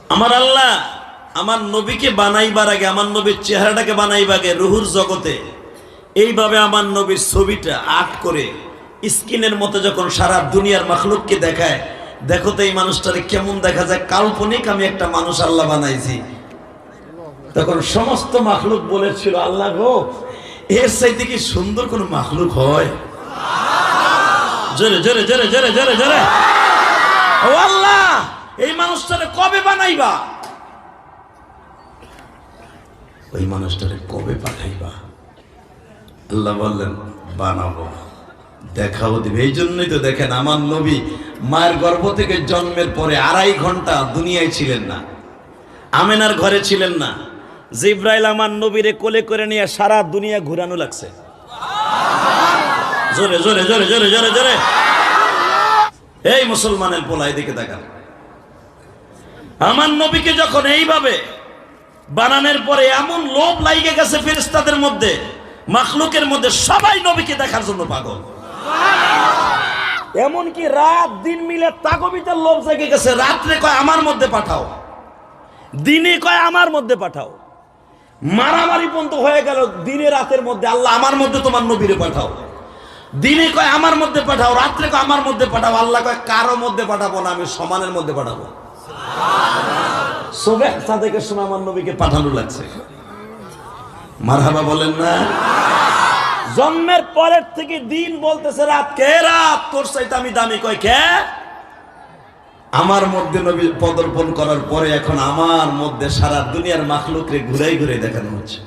আমার আল্লাহ আমার নবীকে বানাইবার আগে, আমার নবীর চেহারাটাকে বানাইবার আগে রুহুর জগতে এইভাবে আমার নবীর ছবিটা আর্ট করে স্ক্রিনের মতো যখন সারা দুনিয়ার মাখলুককে দেখায়, দেখো তো এই মানুষটারে কেমন দেখা যায়, কাল্পনিক আমি একটা মানুষ আল্লাহ বানাইছি। তখন সমস্ত মাখলুক বলেছিল, আল্লাহ গো, এর চাইতে কি সুন্দর কোন মাখলুক হয়? জোরে জোরে জোরে জোরে জোরে জোরে, ও আল্লাহ, এই মানুষটারে কবে বানাইবা? ওই মানুষটারে কবে পাঠাইবা? আল্লাহ বললেন, বানাবো, দেখাবো দিবে। এই জন্যই তো দেখেন, আমার নবী মায়ের গর্ভ থেকে জন্মের পরে 2.5 ঘন্টা দুনিয়ায় ছিলেন না, আমেনার ঘরে ছিলেন না। জিব্রাইল আমার নবীরে কোলে করে নিয়ে সারা দুনিয়া ঘুরানো লাগছে। জোরে জোরে জোরে জোরে জোরে জোরে। এই মুসলমানের পোলা, এদিকে দেখান। আমার নবীকে যখন এইভাবে বানানোর পরে এমন লোভ লাগিয়ে গেছে ফেরেশতাদের মধ্যে, মাখলুকের মধ্যে, সবাই নবীকে দেখার জন্য পাগল। এমনকি রাত দিন মিলে তাকবিতে লোভ জেগে গেছে। রাত্রে কয় আমার মধ্যে পাঠাও, দিনে কয় আমার মধ্যে পাঠাও, মারামারি পর্যন্ত হয়ে গেল দিনে রাতের মধ্যে। আল্লাহ আমার মধ্যে তোমার নবীরে পাঠাও। দিনে কয় আমার মধ্যে পাঠাও, রাত্রে কয় আমার মধ্যে পাঠাও। আল্লাহ কয় কারো মধ্যে পাঠাবো না, আমি সমানের মধ্যে পাঠাবো। সুবহ সাদেকের সময় আমার নবীকে পাঠানো লাগছে। মারহাবা বলেন না? জন্মের পরের থেকে দিন বলতেছে রাত, কে রাত তোর চাইতে আমি দামি? কয় কে? আমার মধ্যে নবী পদার্পণ করার পরে এখন আমার মধ্যে সারা দুনিয়ার মাখলুকরে ঘুরাই ঘুরাই দেখানো হচ্ছে।